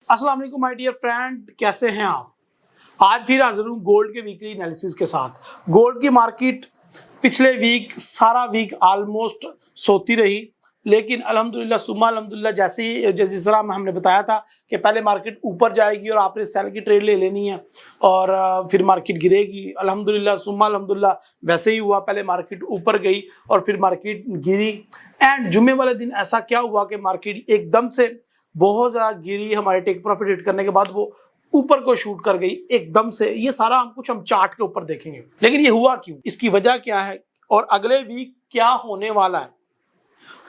अस्सलाम वालेकुम my dear friend, कैसे हैं आप। आज फिर हाजिर हूँ गोल्ड के वीकली एनालिसिस के साथ। गोल्ड की मार्केट पिछले वीक सारा वीक ऑलमोस्ट सोती रही, लेकिन अल्हम्दुलिल्लाह सुम्मा अल्हम्दुलिल्लाह जैसे ही जिस तरह हमने बताया था कि पहले मार्केट ऊपर जाएगी और आपने सेल की ट्रेड ले लेनी है और फिर मार्केट गिरेगी। अल्हम्दुलिल्लाह सुम्मा अल्हम्दुलिल्लाह वैसे ही हुआ, पहले मार्केट ऊपर गई और फिर मार्केट गिरी। एंड जुम्मे वाले दिन ऐसा क्या हुआ कि मार्केट एकदम से बहुत ज़्यादा गिरी। हमारे टेक प्रॉफिट हिट करने के बाद वो ऊपर को शूट कर गई एकदम से। ये सारा हम चार्ट के ऊपर देखेंगे, लेकिन ये हुआ क्यों, इसकी वजह क्या है और अगले वीक क्या होने वाला है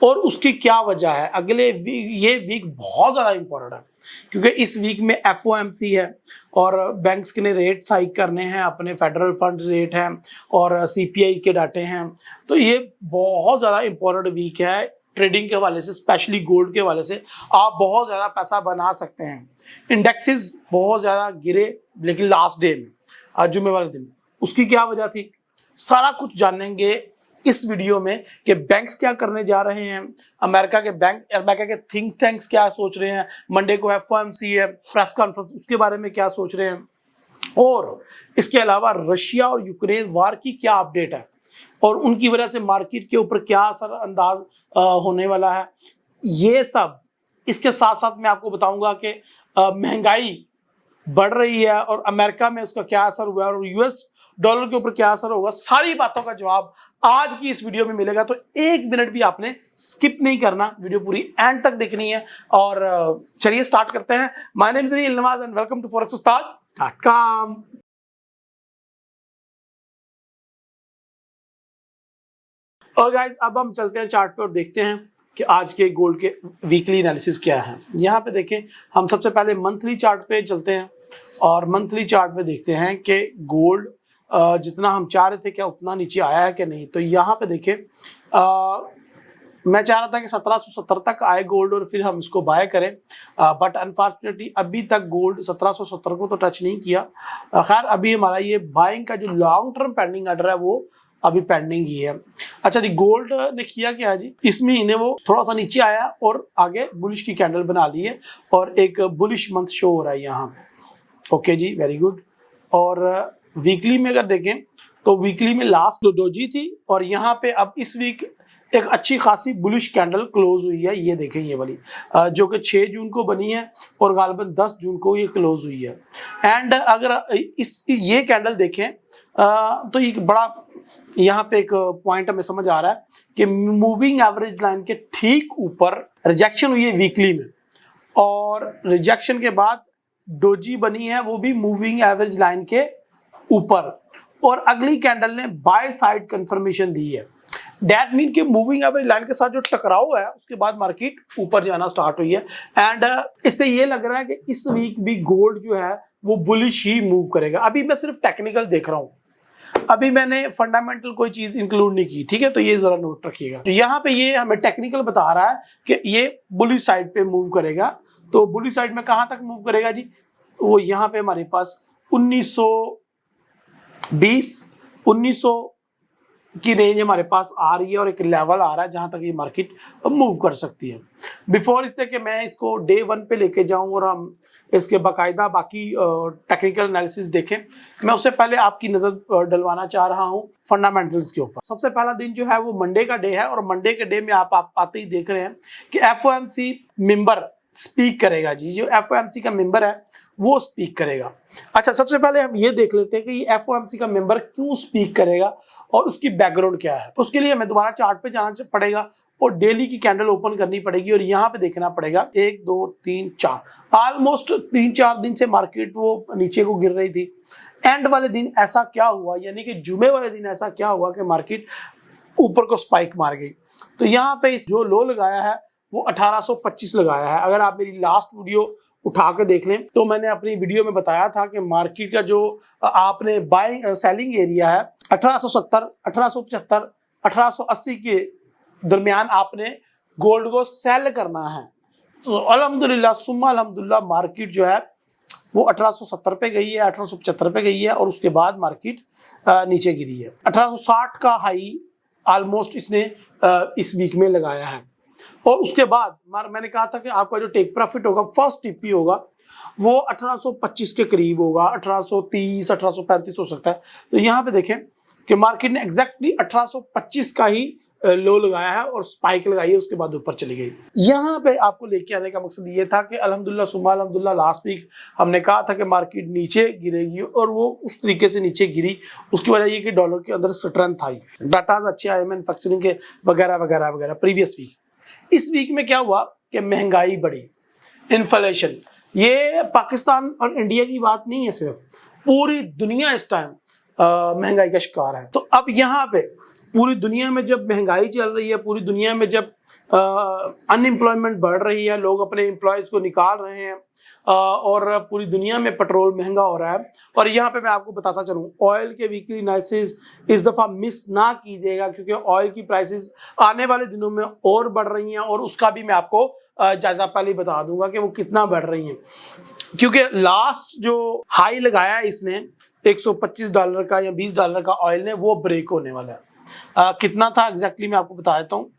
और उसकी क्या वजह है। अगले वीक, ये वीक बहुत ज़्यादा इंपॉर्टेंट है क्योंकि इस वीक में FOMC है और बैंक्स के ने रेट हाइक करने हैं, अपने फेडरल फंड रेट हैं और CPI के डाटे हैं। तो ये बहुत ज़्यादा इंपॉर्टेंट वीक है ट्रेडिंग के हवाले से, स्पेशली गोल्ड के हवाले से। आप बहुत ज़्यादा पैसा बना सकते हैं। इंडेक्सेस बहुत ज़्यादा गिरे, लेकिन लास्ट डे में जुम्मे वाले दिन उसकी क्या वजह थी, सारा कुछ जानेंगे इस वीडियो में कि बैंक्स क्या करने जा रहे हैं, अमेरिका के थिंक टैंक्स क्या सोच रहे हैं, मंडे को FOMC है, प्रेस कॉन्फ्रेंस, उसके बारे में क्या सोच रहे हैं, और इसके अलावा रशिया और यूक्रेन वार की क्या अपडेट है और उनकी वजह से मार्केट के ऊपर क्या असर अंदाज होने वाला है। ये सब इसके साथ साथ मैं आपको बताऊंगा कि महंगाई बढ़ रही है और अमेरिका में उसका क्या असर हुआ है और US डॉलर के ऊपर क्या असर होगा। सारी बातों का जवाब आज की इस वीडियो में मिलेगा, तो एक मिनट भी आपने स्किप नहीं करना, वीडियो पूरी एंड तक देखनी है। और चलिए स्टार्ट करते हैं। My name is Anil Nawaz and welcome to forex-ustad.com। और गाइस अब हम चलते हैं चार्ट पे और देखते हैं कि आज के गोल्ड के वीकली एनालिसिस क्या है। यहाँ पे देखें, हम सबसे पहले मंथली चार्ट पे चलते हैं और मंथली चार्ट पे देखते हैं कि गोल्ड जितना हम चाह रहे थे क्या उतना नीचे आया है कि नहीं। तो यहाँ पे देखें, मैं चाह रहा था कि 1770 तक आए गोल्ड और फिर हम इसको बाय करें, बट अनफॉर्चुनेटली अभी तक गोल्ड 1770 को तो टच नहीं किया। खैर अभी हमारा ये बाइंग का जो लॉन्ग टर्म पेंडिंग ऑर्डर है वो अभी पेंडिंग ही है। अच्छा जी, गोल्ड ने किया क्या जी, इस महीने वो थोड़ा सा नीचे आया और आगे बुलिश की कैंडल बना ली है और एक बुलिश मंथ शो हो रहा है यहाँ पे। ओके जी, वेरी गुड। और वीकली में अगर देखें तो वीकली में लास्ट डोजी थी और यहाँ पे अब इस वीक एक अच्छी खासी बुलिश कैंडल क्लोज हुई है। ये देखें, ये वाली जो कि 6 जून को बनी है और गालिबन 10 जून को ये क्लोज हुई है। एंड अगर ये कैंडल देखें तो एक बड़ा यहाँ पे एक पॉइंट हमें समझ आ रहा है कि मूविंग एवरेज लाइन के ठीक ऊपर रिजेक्शन हुई है वीकली में और रिजेक्शन के बाद डोजी बनी है, वो भी मूविंग एवरेज लाइन के ऊपर, और अगली कैंडल ने बाय साइड कंफर्मेशन दी है। दैट मीन कि मूविंग एवरेज लाइन के साथ जो टकराव है उसके बाद मार्केट ऊपर जाना स्टार्ट हुई है। एंड इससे ये लग रहा है कि इस वीक भी गोल्ड जो है वो बुलिश ही मूव करेगा। अभी मैं सिर्फ टेक्निकल देख रहा हूँ, अभी मैंने फंडामेंटल कोई चीज इंक्लूड नहीं की, ठीक है, तो ये जरा नोट रखिएगा। तो यहाँ पे ये हमें टेक्निकल बता रहा है कि ये बुलिश साइड पे मूव करेगा। तो बुलिश साइड में कहां तक मूव करेगा जी, वो यहाँ पे हमारे पास 1920-1900 की रेंज हमारे पास आ रही है और एक लेवल आ रहा है जहां तक ये मार्केट मूव कर सकती है। बिफोर इससे कि मैं इसको डे 1 पे लेके जाऊं और हम इसके बाकायदा बाकी टेक्निकल एनालिसिस देखें, मैं उससे पहले आपकी नजर डलवाना चाह रहा हूं फंडामेंटल्स के ऊपर। सबसे पहला दिन जो है वो मंडे का डे है और मंडे के डे में आप आते ही देख रहे हैं कि FOMC मेंबर स्पीक करेगा जी। जो FOMC का मेंबर है वो स्पीक करेगा। अच्छा, सबसे पहले हम ये देख लेते हैं कि ये FOMC का मेंबर क्यों स्पीक करेगा और उसकी बैकग्राउंड क्या है। उसके लिए हमें दोबारा चार्ट पे जाना पड़ेगा और डेली की कैंडल ओपन करनी पड़ेगी और यहाँ पे देखना पड़ेगा 1 2 3 4, ऑलमोस्ट 3-4 दिन से मार्केट वो नीचे को गिर रही थी। एंड वाले दिन ऐसा क्या हुआ, यानी कि जुमे वाले दिन ऐसा क्या हुआ कि मार्केट ऊपर को स्पाइक मार गई। तो यहाँ पे इस जो लो लगाया है वो 1825 लगाया है। अगर आप मेरी लास्ट वीडियो उठा के देख लें तो मैंने अपनी वीडियो में बताया था कि मार्केट का जो आपने बाइंग सेलिंग एरिया है 1870, 1875, 1880 के दरमियान आपने गोल्ड को सेल करना है। तो अल्हम्दुलिल्लाह सुम्मा अल्हम्दुलिल्लाह मार्केट जो है वो 1870 पे गई है, 1875 पे गई है और उसके बाद मार्केट नीचे गिरी है। 1860 का हाई ऑलमोस्ट इसने इस वीक में लगाया है और उसके बाद मैंने कहा था कि आपका जो टेक प्रॉफिट होगा फर्स्ट टिप ही होगा वो 1825 के करीब होगा, 1830 1835 हो सकता है। तो यहाँ पे देखें कि मार्केट ने एग्जैक्टली 1825 का ही लो लगाया है और स्पाइक लगाई है, उसके बाद ऊपर चली गई। यहाँ पे आपको लेके आने का मकसद ये था कि अल्हम्दुलिल्लाह सुम्मा अल्हम्दुलिल्लाह लास्ट वीक हमने कहा था कि मार्केट नीचे गिरेगी और वो उस तरीके से नीचे गिरी। उसकी वजह ये कि डॉलर के अंदर स्ट्रेंथ आई, डाटाज अच्छे आए मैन्युफैक्चरिंग के वगैरह वगैरह वगैरह प्रीवियस वीक। इस वीक में क्या हुआ कि महंगाई बढ़ी, इन्फ्लेशन। ये पाकिस्तान और इंडिया की बात नहीं है, सिर्फ पूरी दुनिया इस टाइम महंगाई का शिकार है। तो अब यहाँ पे पूरी दुनिया में जब महंगाई चल रही है, पूरी दुनिया में जब अनएम्प्लॉयमेंट बढ़ रही है, लोग अपने एम्प्लॉयज को निकाल रहे हैं और पूरी दुनिया में पेट्रोल महंगा हो रहा है। और यहाँ पे मैं आपको बताता चलूँ, ऑयल के वीकली एनालिसिस इस दफ़ा मिस ना कीजिएगा, क्योंकि ऑयल की प्राइसेस आने वाले दिनों में और बढ़ रही हैं और उसका भी मैं आपको जायजा पहले ही बता दूंगा कि वो कितना बढ़ रही हैं। क्योंकि लास्ट जो हाई लगाया है इसने $125 का या $20 का ऑयल ने, वो ब्रेक होने वाला है। कितना था एग्जैक्टली मैं आपको बता देता हूँ।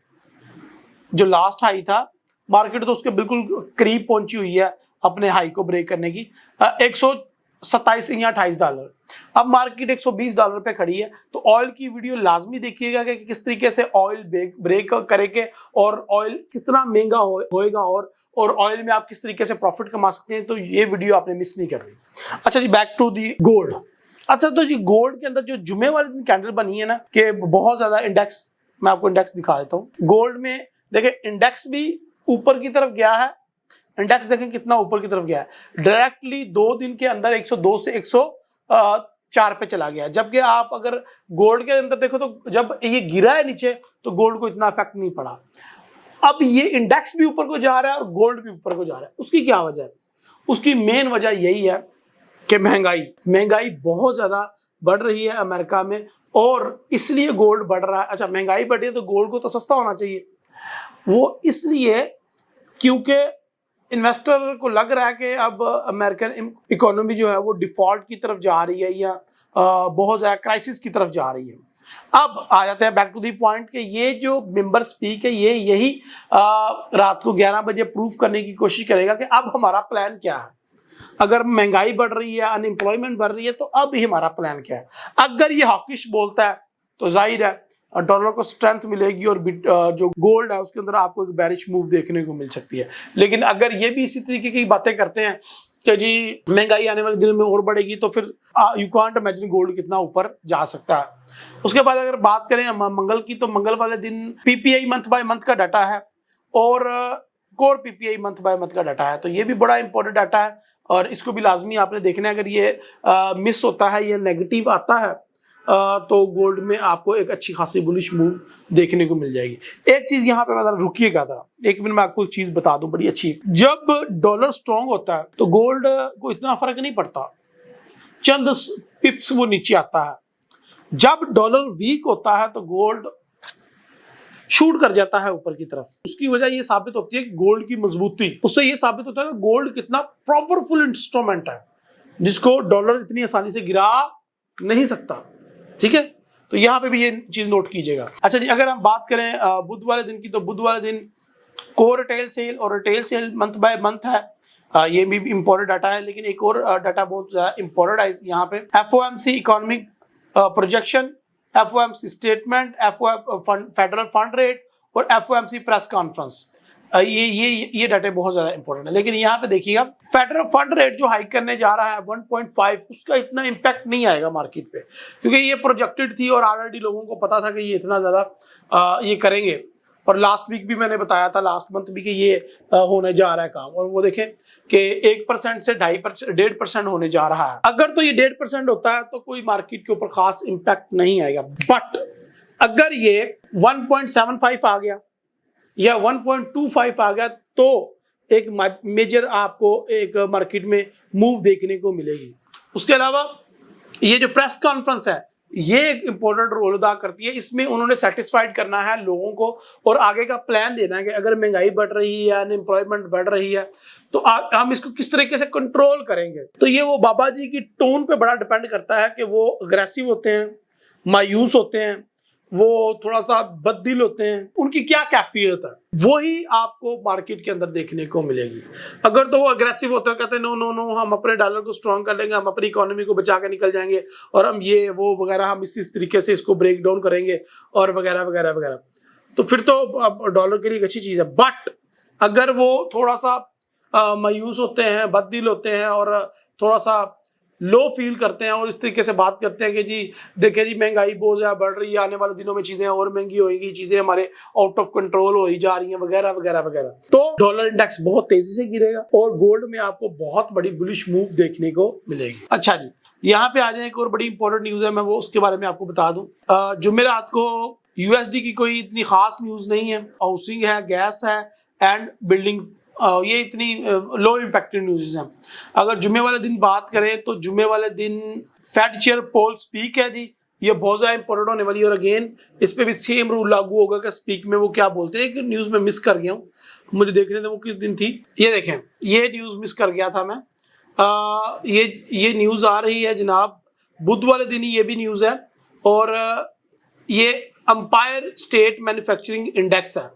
जो लास्ट हाई था, मार्केट तो उसके बिल्कुल करीब पहुंची हुई है अपने हाई को ब्रेक करने की, $127 या $28। अब मार्केट $120 पे खड़ी है। तो ऑयल की वीडियो लाजमी देखिएगा कि किस तरीके से ऑयल ब्रेक करेंगे और ऑयल कितना महंगा होएगा और ऑयल में आप किस तरीके से प्रॉफिट कमा सकते हैं। तो ये वीडियो आपने मिस नहीं करनी। अच्छा जी, बैक टू दी गोल्ड। अच्छा, तो जी गोल्ड के अंदर जो जुमे वाले दिन कैंडल बनी है ना, कि बहुत ज्यादा इंडेक्स, मैं आपको इंडेक्स दिखा देता हूँ। गोल्ड में देखें इंडेक्स भी ऊपर की तरफ गया है। इंडेक्स देखें कितना ऊपर की तरफ गया है, डायरेक्टली 2 दिन के अंदर 102 से 104 पे चला गया। जबकि आप अगर गोल्ड के अंदर देखो तो जब ये गिरा है नीचे तो गोल्ड को इतना इफेक्ट नहीं पड़ा। अब ये इंडेक्स भी ऊपर को जा रहा है और गोल्ड भी ऊपर को जा रहा है। उसकी क्या वजह है? उसकी मेन वजह यही है कि महंगाई बहुत ज्यादा बढ़ रही है अमेरिका में और इसलिए गोल्ड बढ़ रहा है। अच्छा, महंगाई बढ़ रही है तो गोल्ड को तो सस्ता होना चाहिए। वो इसलिए क्योंकि इन्वेस्टर को लग रहा है कि अब अमेरिकन इकोनॉमी जो है वो डिफॉल्ट की तरफ जा रही है या बहुत ज्यादा क्राइसिस की तरफ जा रही है। अब आ जाते हैं बैक टू दी पॉइंट कि ये जो मेंबर स्पीक है ये यही रात को 11 बजे प्रूव करने की कोशिश करेगा कि अब हमारा प्लान क्या है। अगर महंगाई बढ़ रही है, अनएम्प्लॉयमेंट बढ़ रही है, तो अब ही हमारा प्लान क्या है। अगर ये हॉकिश बोलता है तो जाहिर है डॉलर को स्ट्रेंथ मिलेगी और जो गोल्ड है उसके अंदर आपको एक बेरिश मूव देखने को मिल सकती है। लेकिन अगर ये भी इसी तरीके की बातें करते हैं कि जी महंगाई आने वाले दिनों में और बढ़ेगी, तो फिर यू कांट इमेजिन गोल्ड कितना ऊपर जा सकता है। उसके बाद अगर बात करें मंगल की, तो मंगल वाले दिन पीपीआई मंथ बाय मंथ का डाटा है और core PPI month by month का डाटा है। तो ये भी बड़ा इंपॉर्टेंट डाटा है और इसको भी लाजमी आपने देखना है। अगर ये मिस होता है या नेगेटिव आता है तो गोल्ड में आपको एक अच्छी खासी बुलिश मूव देखने को मिल जाएगी। एक चीज यहाँ पे मैं रुकिएगा जरा, एक मिनट में आपको एक चीज बता दूं बड़ी अच्छी। जब डॉलर स्ट्रांग होता है तो गोल्ड को इतना फर्क नहीं पड़ता, चंद पिप्स वो नीचे आता है। जब डॉलर वीक होता है तो गोल्ड शूट कर जाता है ऊपर की तरफ। उसकी वजह ये साबित होती है कि गोल्ड की मजबूती, उससे ये साबित होता है कि गोल्ड कितना पावरफुल इंस्ट्रूमेंट है जिसको डॉलर इतनी आसानी से गिरा नहीं सकता। ठीक है, तो यहाँ पे भी ये चीज नोट कीजिएगा। अच्छा जी, अगर हम बात करें बुध वाले दिन की, तो बुध वाले दिन कोर रिटेल सेल और retail sale month by month है। ये भी इंपॉर्टेंट डाटा है। लेकिन एक और डाटा बहुत ज्यादा इंपॉर्टेंट है यहाँ पे, FOMC economic projection, FOMC statement, federal fund rate और एफओएमसी प्रेस कॉन्फ्रेंस। ये डाटे बहुत ज्यादा इंपॉर्टेंट है। लेकिन यहाँ पे देखिएगा फेडरल फंड रेट जो हाइक करने जा रहा है 1.5, उसका इतना इम्पैक्ट नहीं आएगा मार्केट पे, क्योंकि ये प्रोजेक्टेड थी और ऑलरेडी लोगों को पता था कि ये इतना ज्यादा ये करेंगे। और लास्ट वीक भी मैंने बताया था, लास्ट मंथ भी, कि ये होने जा रहा है काम। और वो देखें कि 1% से 1.5% होने जा रहा है। अगर तो ये 1.5% होता है तो कोई मार्केट के ऊपर खास इम्पैक्ट नहीं आएगा। बट अगर ये 1.75 आ गया या 1.25 आ गया तो एक मेजर आपको एक मार्केट में मूव देखने को मिलेगी। उसके अलावा ये जो प्रेस कॉन्फ्रेंस है ये एक इंपॉर्टेंट रोल अदा करती है। इसमें उन्होंने सेटिस्फाइड करना है लोगों को और आगे का प्लान देना है कि अगर महंगाई बढ़ रही है, अनएम्प्लॉयमेंट बढ़ रही है, तो हम इसको किस तरीके से कंट्रोल करेंगे। तो ये वो बाबा जी की टोन पे बड़ा डिपेंड करता है कि वो अग्रेसिव होते हैं, मायूस होते हैं, वो थोड़ा सा बददिल होते हैं, उनकी क्या कैफियत है, वही आपको मार्केट के अंदर देखने को मिलेगी। अगर तो वो अग्रेसिव होते हैं, कहते हैं नो नो नो हम अपने डॉलर को स्ट्रॉन्ग कर लेंगे, हम अपनी इकोनॉमी को बचा के निकल जाएंगे और हम ये वो वगैरह, हम इस तरीके से इसको ब्रेक डाउन करेंगे और वगैरह वगैरह वगैरह, तो फिर तो डॉलर के लिए एक अच्छी चीज है। बट अगर वो थोड़ा सा मायूस होते हैं, बददिल होते हैं और थोड़ा सा लो फील करते हैं और इस तरीके से बात करते हैं कि जी देखिए जी महंगाई बहुत ज्यादा बढ़ रही है, आने वाले दिनों में चीजें और महंगी होगी, चीजें हमारे आउट ऑफ कंट्रोल हो ही जा रही हैं वगैरह वगैरह वगैरह, तो डॉलर इंडेक्स बहुत तेजी से गिरेगा और गोल्ड में आपको बहुत बड़ी बुलिश मूव देखने को मिलेगी। अच्छा जी, यहाँ पे आ जाए एक और बड़ी इंपॉर्टेंट न्यूज है, मैं वो उसके बारे में आपको बता दूं। जुमेरात को यूएसडी की कोई इतनी खास न्यूज नहीं है, हाउसिंग है, गैस है एंड बिल्डिंग, ये इतनी लो इम्पैक्टेड न्यूज़ हैं। अगर जुमे वाले दिन बात करें तो जुमे वाले दिन फेड चेयर पॉल स्पीक है जी, ये बहुत ज्यादा इंपॉर्टेंट होने वाली है और अगेन इस पे भी सेम रूल लागू होगा कि स्पीक में वो क्या बोलते हैं। एक न्यूज में मिस कर गया हूँ, मुझे देखने दे वो किस दिन थी। ये देखें, ये न्यूज मिस कर गया था मैं। ये न्यूज आ रही है जनाब बुध वाले दिन ही, ये भी न्यूज है और ये एम्पायर स्टेट मैन्युफैक्चरिंग इंडेक्स है।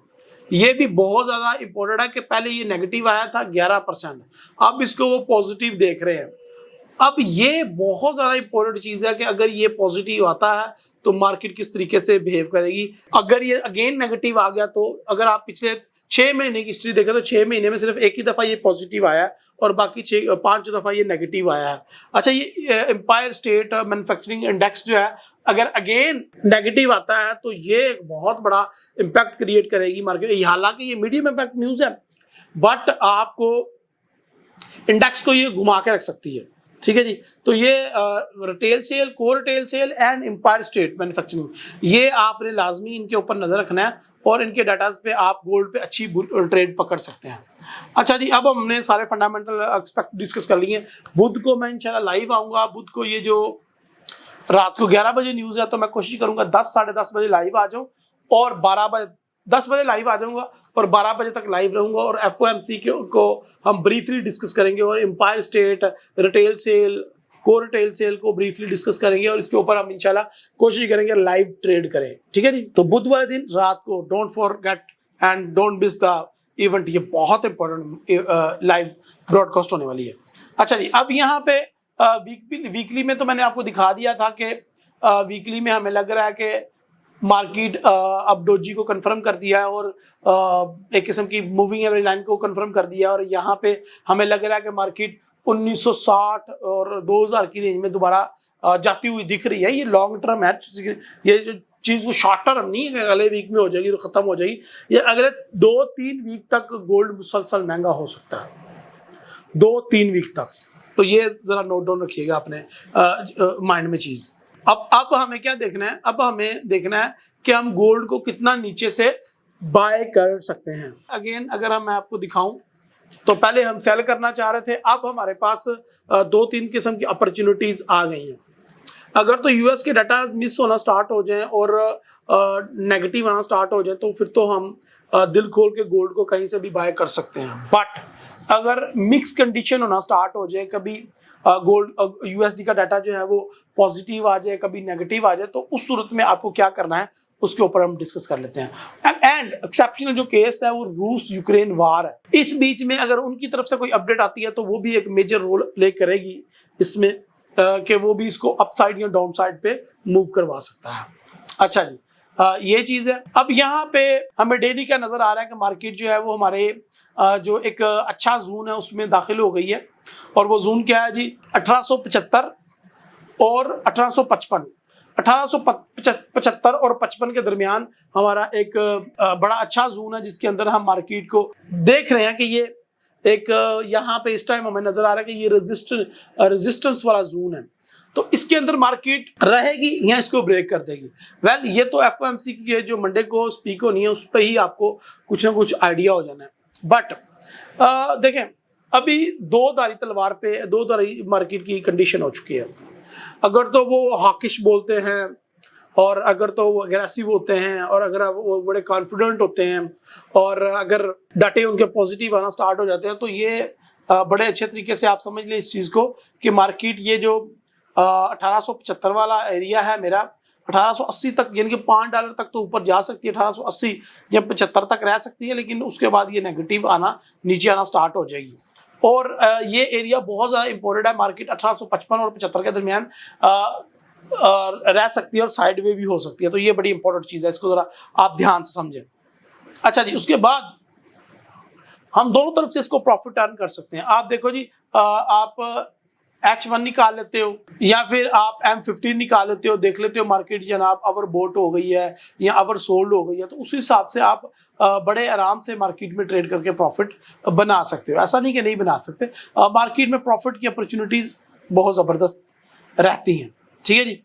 ये भी बहुत ज्यादा इंपॉर्टेंट है कि पहले ये नेगेटिव आया था 11%, अब इसको वो पॉजिटिव देख रहे हैं। अब ये बहुत ज्यादा इंपॉर्टेंट चीज है कि अगर ये पॉजिटिव आता है तो मार्केट किस तरीके से बिहेव करेगी। अगर ये अगेन नेगेटिव आ गया तो अगर आप पिछले 6 महीने की हिस्ट्री देखें तो 6 महीने में सिर्फ एक ही दफा ये पॉजिटिव आया और बाकी 5 दफा ये नेगेटिव आया है। अच्छा, ये एम्पायर स्टेट मैन्युफैक्चरिंग इंडेक्स जो है अगर अगेन नेगेटिव आता है तो ये एक बहुत बड़ा इम्पैक्ट क्रिएट करेगी मार्केट। हालांकि ये मीडियम इम्पैक्ट न्यूज है बट आपको इंडेक्स को ये घुमा के रख सकती है, ठीक है जी। तो ये retail sale, core retail sale and Empire State manufacturing, ये आपने लाजमी इनके ऊपर नजर रखना है और इनके डाटाज पे आप गोल्ड पे अच्छी ट्रेड पकड़ सकते हैं। अच्छा जी, अब हमने सारे फंडामेंटल एस्पेक्ट डिस्कस कर लिए। बुध को मैं इंशाल्लाह लाइव आऊंगा। बुध को ये जो रात को 11 बजे न्यूज है तो मैं कोशिश करूंगा 10 साढ़े 10 बजे लाइव आ जाऊं और 12 बजे 10 बजे लाइव आ जाऊंगा और 12 बजे तक लाइव रहूंगा और एफओएमसी को हम ब्रीफली डिस्कस करेंगे और Empire State, retail sale, core retail sale को ब्रीफली डिस्कस करेंगे और इसके ऊपर हम इंशाल्लाह कोशिश करेंगे लाइव ट्रेड करें, ठीक है जी। तो बुध वाले दिन रात को don't forget and don't miss the event, ये बहुत इंपॉर्टेंट लाइव ब्रॉडकास्ट होने वाली है। अच्छा जी, अब यहाँ पे वीकली में तो मैंने आपको दिखा दिया था कि वीकली में हमें लग रहा है कि मार्केट अब डोजी को कंफर्म कर दिया है और एक किस्म की मूविंग एवरेज लाइन को कंफर्म कर दिया है और यहाँ पे हमें लग रहा है कि मार्केट 1960 और 2000 की रेंज में दोबारा जाती हुई दिख रही है। ये लॉन्ग टर्म है, ये जो चीज वो शॉर्ट टर्म नहीं है अगले वीक में हो जाएगी तो खत्म हो जाएगी। ये अगले 2-3 वीक तक गोल्ड मुसलसल महंगा हो सकता है, 2-3 वीक तक। तो ये जरा नोट डाउन रखिएगा अपने माइंड में चीज। अब हमें क्या देखना है, अब हमें देखना है कि हम गोल्ड को कितना नीचे से बाय कर सकते हैं। अगेन अगर मैं आपको दिखाऊं तो पहले हम सेल करना चाह रहे थे, अब हमारे पास 2-3 किस्म की अपॉर्चुनिटीज आ गई हैं। अगर तो यूएस के डाटा मिस होना स्टार्ट हो जाए और नेगेटिव आना स्टार्ट हो जाए तो फिर तो हम दिल खोल के गोल्ड को कहीं से भी बाय कर सकते हैं। बट अगर मिक्स कंडीशन होना स्टार्ट हो जाए, कभी गोल्ड यूएसडी का डाटा जो है वो पॉजिटिव आ जाए, कभी नेगेटिव आ जाए, तो उस सूरत में आपको क्या करना है उसके ऊपर हम डिस्कस कर लेते हैं। एंड एक्सेप्शनल जो केस है वो रूस यूक्रेन वार है। इस बीच में अगर उनकी तरफ से कोई अपडेट आती है तो वो भी एक मेजर रोल प्ले करेगी इसमें कि वो भी इसको अपसाइड या डाउन साइड पे मूव करवा सकता है। अच्छा जी, ये चीज है। अब यहाँ पे हमें डेली का नजर आ रहा है कि मार्केट जो है वो हमारे जो एक अच्छा जोन है उसमें दाखिल हो गई है और वो जोन क्या है जी, 1875 और 1855। 1875 और 55 के दरमियान हमारा एक बड़ा अच्छा जोन है जिसके अंदर हम मार्केट को देख रहे हैं कि ये एक यहाँ पे इस टाइम हमें नजर आ रहा है कि ये रेजिस्टेंस वाला जोन है। तो इसके अंदर मार्केट रहेगी या इसको ब्रेक कर देगी। वेल, ये तो एफओएमसी की जो मंडे को स्पीक होनी है उस पर ही आपको कुछ ना कुछ आइडिया हो जाना है। बट देखें, अभी दो धारी मार्केट की कंडीशन हो चुकी है। अगर तो वो हॉकिश बोलते हैं और अगर तो वो अग्रेसिव होते हैं और अगर वो बड़े कॉन्फिडेंट होते हैं और अगर डाटे उनके पॉजिटिव आना स्टार्ट हो जाते हैं तो ये बड़े अच्छे तरीके से आप समझ लें इस चीज़ को कि मार्केट ये जो 1875 वाला एरिया है मेरा, 1880 तक, यानी कि $5 तक तो ऊपर जा सकती है, 1880 या 75 तक रह सकती है, लेकिन उसके बाद ये नेगेटिव आना, नीचे आना स्टार्ट हो जाएगी। और ये एरिया बहुत ज़्यादा इंपॉर्टेंट है, मार्केट 1855 और 75 के दरमियान रह सकती है और साइड वे भी हो सकती है। तो ये बड़ी इंपॉर्टेंट चीज़ है, इसको ज़रा आप ध्यान से समझें। अच्छा जी, उसके बाद हम दोनों तरफ से इसको प्रॉफिट अर्न कर सकते हैं। आप देखो जी, आप H1 निकाल लेते हो या फिर आप M15 निकाल लेते हो, देख लेते हो मार्केट जनाब ओवर बोट हो गई है या ओवर सोल्ड हो गई है, तो उस हिसाब से आप बड़े आराम से मार्केट में ट्रेड करके प्रॉफिट बना सकते हो। ऐसा नहीं कि नहीं बना सकते, मार्केट में प्रॉफिट की अपॉर्चुनिटीज बहुत ज़बरदस्त रहती हैं। ठीक है जी,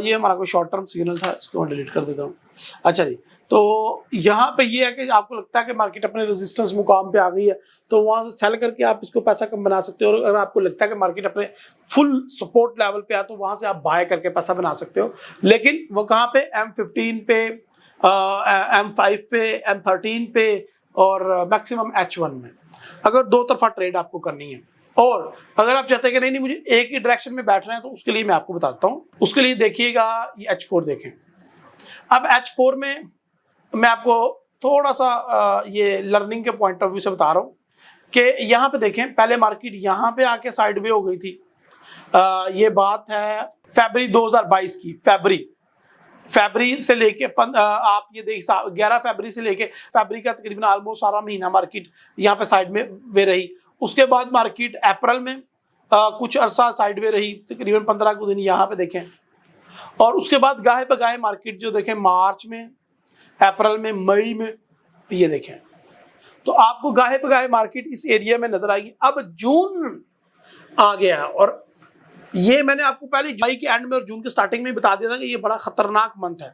ये हमारा कोई शॉर्ट टर्म सिग्नल था, इसको मैं डिलीट कर देता हूँ। अच्छा जी, तो यहाँ पे ये है कि आपको लगता है कि मार्केट अपने रेजिस्टेंस मुकाम पे आ गई है, तो वहाँ से सेल करके आप इसको पैसा कम बना सकते हो। और अगर आपको लगता है कि मार्केट अपने फुल सपोर्ट लेवल पे आ, तो वहाँ से आप बाय करके पैसा बना सकते हो। लेकिन वो कहाँ पे, M15 पे, M5 पे, M13 पे और मैक्सिमम H1 में, अगर दो तरफा ट्रेड आपको करनी है। और अगर आप चाहते हैं कि नहीं मुझे एक ही डायरेक्शन में बैठना है, तो उसके लिए मैं आपको बताता हूँ। उसके लिए देखिएगा, ये H4 देखें। अब H4 में मैं आपको थोड़ा सा ये लर्निंग के पॉइंट ऑफ व्यू से बता रहा हूँ कि यहाँ पे देखें, पहले मार्केट यहाँ पे आके साइडवे हो गई थी। ये बात है फरवरी 2022 की। फरवरी से लेके आप ये देख 11 फरवरी से लेके फरवरी का तकरीबन ऑलमोस्ट सारा महीना मार्केट यहाँ पे साइड में वे रही। उसके बाद मार्केट अप्रैल में कुछ अरसा साइड वे रही, तकरीबन 15 दिन यहाँ पे देखें। और उसके बाद गाहे पे गाहे मार्केट जो देखें मार्च में, अप्रैल में, मई में, ये देखें, तो आपको गाहे पे गाहे मार्केट इस एरिया में नजर आएगी। अब जून आ गया है और ये मैंने आपको पहले जुलाई के एंड में और जून के स्टार्टिंग में बता दिया था कि ये बड़ा खतरनाक मंथ है।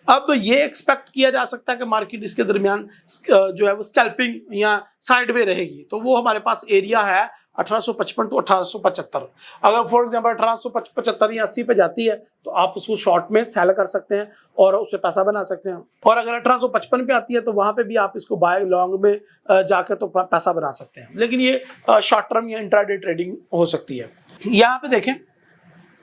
अब ये एक्सपेक्ट किया जा सकता है कि मार्केट इसके दरमियान जो है वो स्कैल्पिंग या साइडवे रहेगी। तो वो हमारे पास एरिया है 1855 टू 1875। अगर फॉर एग्जांपल 1875 या 80 पे जाती है, तो आप उसको शॉर्ट में सेल कर सकते हैं और उससे पैसा बना सकते हैं। और अगर 1855 पे आती है, तो वहां पे भी आप इसको बाय लॉन्ग में जाकर तो पैसा बना सकते हैं। लेकिन ये शॉर्ट टर्म या इंट्राडे ट्रेडिंग हो सकती है। यहाँ पे देखें,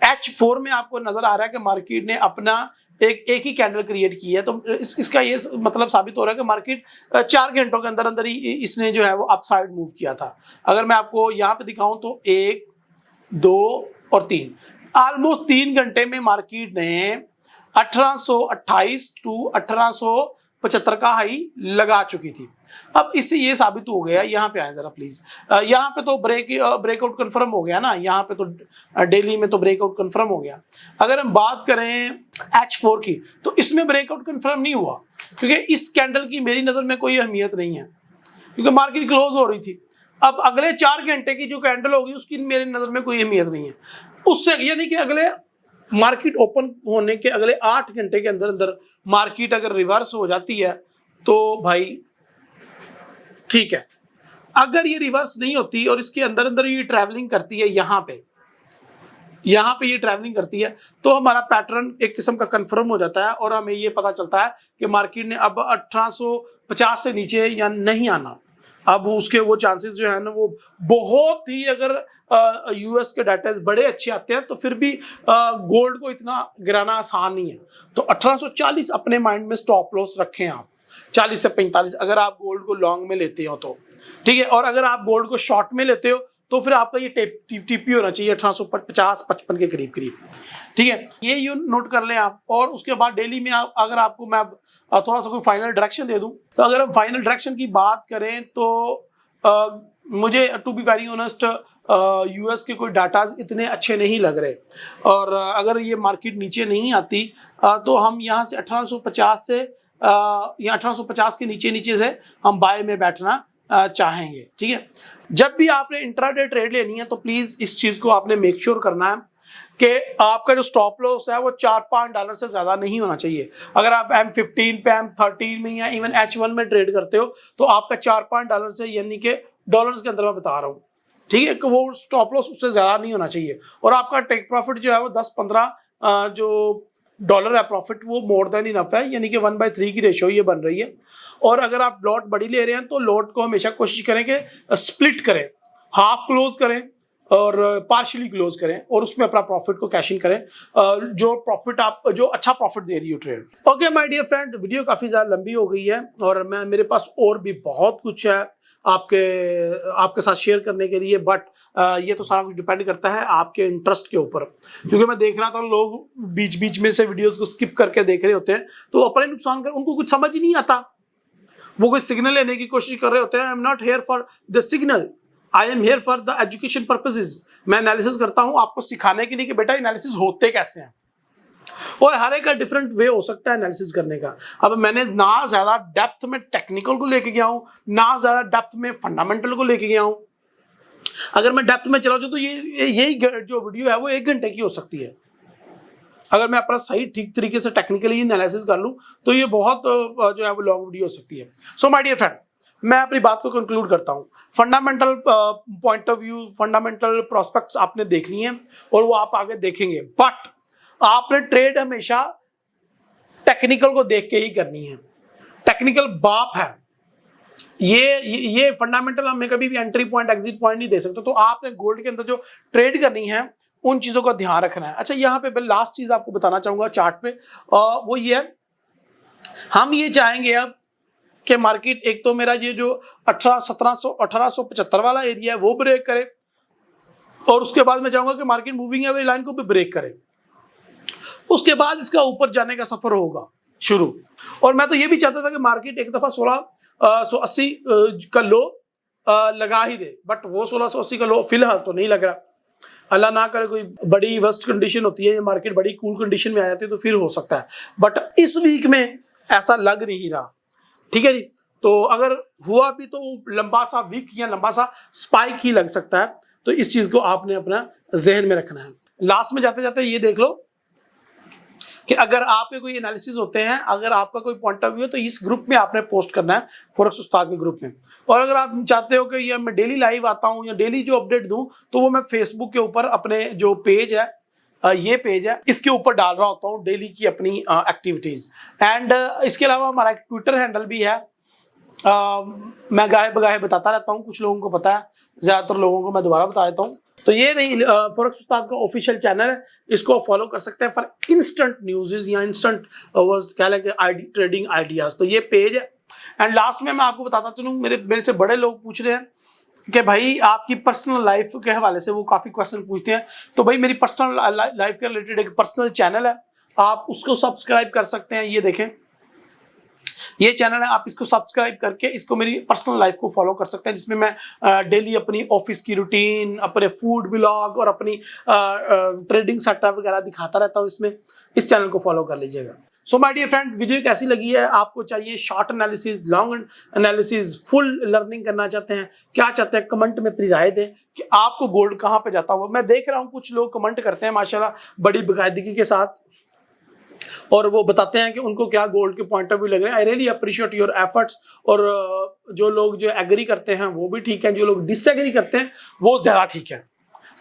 H4 में आपको नजर आ रहा है कि मार्केट ने अपना एक ही कैंडल क्रिएट की है। तो इसका ये मतलब साबित हो रहा है कि मार्केट 4 घंटों के अंदर अंदर ही इसने जो है वो अपसाइड मूव किया था। अगर मैं आपको यहाँ पे दिखाऊं तो 1, 2 और 3, ऑलमोस्ट 3 घंटे में मार्केट ने 1828 टू 1875 का हाई लगा चुकी थी। अब इससे ये साबित हो गया, यहाँ पे आए जरा प्लीज, यहाँ पे तो ब्रेकआउट कंफर्म हो गया ना, यहाँ पे तो डेली में तो ब्रेकआउट कंफर्म हो गया। अगर हम बात करें H4 की, तो इसमें ब्रेकआउट कंफर्म नहीं हुआ, क्योंकि इस कैंडल की मेरी नजर में कोई अहमियत नहीं है, क्योंकि मार्केट क्लोज हो रही थी। अब अगले 4 घंटे की जो कैंडल होगी उसकी मेरी नजर में कोई अहमियत नहीं है उससे, यानी कि अगले मार्केट ओपन होने के अगले 8 घंटे के अंदर अंदर मार्केट अगर रिवर्स हो जाती है तो भाई ठीक है। अगर ये रिवर्स नहीं होती और इसके अंदर अंदर ये ट्रैवलिंग करती है, यहाँ पे ये ट्रैवलिंग करती है, तो हमारा पैटर्न एक किस्म का कंफर्म हो जाता है और हमें ये पता चलता है कि मार्केट ने अब 1850 से नीचे या नहीं आना। अब उसके वो चांसेस जो है ना वो बहुत ही, अगर यूएस के डाटा बड़े अच्छे आते हैं तो फिर भी गोल्ड को इतना गिराना आसान नहीं है। तो 1840 अपने माइंड में स्टॉप लॉस रखें आप, 40 से 45 अगर आप गोल्ड को लॉन्ग में लेते हो तो ठीक है। और अगर आप गोल्ड को शॉर्ट में लेते हो तो फिर आपका ये टीपी होना चाहिए 1850-55 के करीब करीब, ठीक है। ये नोट कर लें आप। और उसके बाद डेली में आप, अगर आपको मैं थोड़ा सा कोई फाइनल डायरेक्शन दे दूं, तो अगर हम फाइनल डायरेक्शन की बात करें तो मुझे to be very honest US के कोई डाटा इतने अच्छे नहीं लग रहे। और अगर ये मार्केट नीचे नहीं आती तो हम यहाँ से 1850 से या 1850 के नीचे से हम बाय में बैठना चाहेंगे, ठीक है। जब भी आपने इंट्राडे ट्रेड लेनी है तो प्लीज इस चीज को आपने मेक श्योर करना है कि आपका जो स्टॉप लॉस है वो $4-5 से ज्यादा नहीं होना चाहिए। अगर आप M15 पे, M13 में या इवन H1 में ट्रेड करते हो तो आपका $4-5 से, यानी कि डॉलर्स के अंदर मैं बता रहा हूँ, ठीक है, कि वो स्टॉप लॉस उससे ज्यादा नहीं होना चाहिए। और आपका टेक प्रॉफिट जो है वो 10-15 जो डॉलर है प्रॉफिट, वो मोर देन इनफ है, यानी कि 1/3 की रेशियो ये बन रही है। और अगर आप लॉट बड़ी ले रहे हैं तो लॉट को हमेशा कोशिश करें कि स्प्लिट करें, हाफ क्लोज करें और पार्शियली क्लोज करें और उसमें अपना प्रॉफिट को कैश इन करें, जो अच्छा प्रॉफिट दे रही हो trade. Okay my dear friend, video काफी ज्यादा लंबी हो गई है और मेरे पास और भी बहुत कुछ है आपके साथ शेयर करने के लिए, बट ये तो सारा कुछ डिपेंड करता है आपके इंटरेस्ट के ऊपर, क्योंकि मैं देख रहा था लोग बीच बीच में से वीडियोस को स्किप करके देख रहे होते हैं, तो अपने नुकसान कर, उनको कुछ समझ ही नहीं आता, वो कोई सिग्नल लेने की कोशिश कर रहे होते हैं। I am not here for the signal, I am here for the education purposes. मैं एनालिसिस करता हूं आपको सिखाने के लिए कि बेटा एनालिसिस होते कैसे हैं, और हर एक का डिफरेंट वे हो सकता है एनालिसिस करने का। अब मैंने ना ज्यादा डेप्थ में टेक्निकल को लेके गया हूं, ना ज्यादा डेप्थ में फंडामेंटल को लेके गया हूं। अगर मैं डेप्थ में चला जाऊं तो यही जो वीडियो है वो 1 घंटे की हो सकती है। अगर मैं अपना सही ठीक तरीके से टेक्निकली एनालिसिस कर लूं तो ये बहुत जो है वो लॉन्ग वीडियो हो सकती है। सो माय डियर फ्रेंड, मैं अपनी बात को कंक्लूड करता हूं। Fundamental point of view, fundamental prospects आपने देख लिए हैं और वो आप आगे देखेंगे, बट आपने ट्रेड हमेशा टेक्निकल को देख के ही करनी है। टेक्निकल बाप है, ये फंडामेंटल हमें कभी भी एंट्री पॉइंट एग्जिट पॉइंट नहीं दे सकते। तो आपने गोल्ड के अंदर जो ट्रेड करनी है उन चीजों का ध्यान रखना है। अच्छा, यहाँ पे लास्ट चीज आपको बताना चाहूंगा चार्ट पे, वो ये है, हम ये चाहेंगे अब कि मार्केट एक तो मेरा ये जो 1875 वाला एरिया है वो ब्रेक करे, और उसके बाद मैं चाहूंगा कि मार्केट मूविंग एवरेज लाइन को भी ब्रेक करे, उसके बाद इसका ऊपर जाने का सफर होगा शुरू। और मैं तो ये भी चाहता था कि मार्केट एक दफा 1680 का लो लगा ही दे, बट वो 1680 का लो फिलहाल तो नहीं लग रहा। अल्लाह ना करे कोई बड़ी वर्स्ट कंडीशन होती है, मार्केट बड़ी कूल कंडीशन में आ जाती है तो फिर हो सकता है, बट इस वीक में ऐसा लग नहीं रहा। ठीक है जी, तो अगर हुआ भी तो लंबा सा वीक या लंबा सा स्पाइक ही लग सकता है, तो इस चीज को आपने अपना जहन में रखना है। लास्ट में जाते जाते ये देख लो कि अगर आपके कोई एनालिसिस होते हैं, अगर आपका कोई पॉइंट ऑफ व्यू है तो इस ग्रुप में आपने पोस्ट करना है, फॉरेक्स उस्ताद के ग्रुप में। और अगर आप चाहते हो कि ये मैं डेली लाइव आता हूं या डेली जो अपडेट दूं, तो वो मैं फेसबुक के ऊपर अपने जो पेज है, ये पेज है, इसके ऊपर डाल रहा होता हूँ डेली की अपनी एक्टिविटीज। एंड इसके अलावा हमारा एक ट्विटर हैंडल भी है, मैं गाहे बगाहे बताता रहता हूँ, कुछ लोगों को पता है, ज्यादातर लोगों को मैं दोबारा बता देता हूँ। तो ये नहीं, फॉरेक्स उस्ताद का ऑफिशियल चैनल है, इसको फॉलो कर सकते हैं फॉर इंस्टेंट न्यूज़ या इंस्टेंट क्या लगे ट्रेडिंग आइडियाज। तो ये पेज है। एंड लास्ट में मैं आपको बताता चलूँ, मेरे से बड़े लोग पूछ रहे हैं कि भाई आपकी पर्सनल लाइफ के हवाले से वो काफी क्वेश्चन पूछते हैं, तो भाई मेरी पर्सनल लाइफ के रिलेटेड एक पर्सनल चैनल है, आप उसको सब्सक्राइब कर सकते हैं। ये देखें, ये चैनल है, आप इसको सब्सक्राइब करके इसको मेरी पर्सनल लाइफ को फॉलो कर सकते हैं, जिसमें मैं डेली अपनी ऑफिस की रूटीन, अपने फूड व्लॉग और अपनी ट्रेडिंग सेटअप वगैरह दिखाता रहता हूँ इसमें। इस चैनल को फॉलो कर लीजिएगा। So my dear friend, video कैसी लगी है? आपको चाहिए short analysis, long analysis, full learning करना चाहते हैं, क्या चाहते हैं? कमेंट में अपनी राय दें कि आपको गोल्ड कहाँ पे जाता हुआ। मैं देख रहा हूँ कुछ लोग कमेंट करते हैं माशाल्लाह बड़ी बाकायदगी के साथ, और वो बताते हैं कि उनको क्या गोल्ड के पॉइंट ऑफ व्यू लग रहे हैं। I really appreciate your efforts. और जो लोग जो एग्री करते हैं वो भी ठीक है, जो लोग डिसएग्री करते हैं वो ज्यादा ठीक है।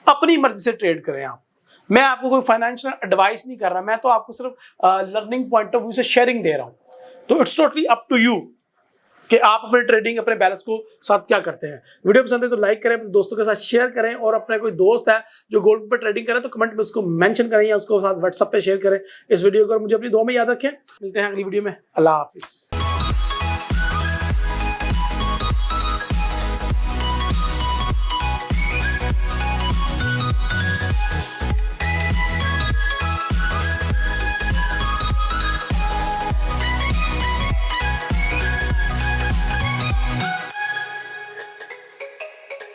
अपनी मर्जी से ट्रेड करें आप। मैं आपको कोई फाइनेंशियल एडवाइस नहीं कर रहा, मैं तो आपको सिर्फ लर्निंग पॉइंट ऑफ व्यू से शेयरिंग दे रहा हूं। तो it's totally up to you कि आप अपने ट्रेडिंग, अपने बैलेंस को साथ क्या करते हैं। वीडियो पसंद है तो लाइक करें, अपने दोस्तों के साथ शेयर करें, और अपने कोई दोस्त है जो गोल्ड पर ट्रेडिंग करे तो कमेंट में उसको मेंशन करें या उसको साथ व्हाट्सएप पे शेयर करें इस वीडियो को। मुझे अपनी दुआ में याद रखें। मिलते हैं अगली वीडियो में। अल्लाह हाफिज।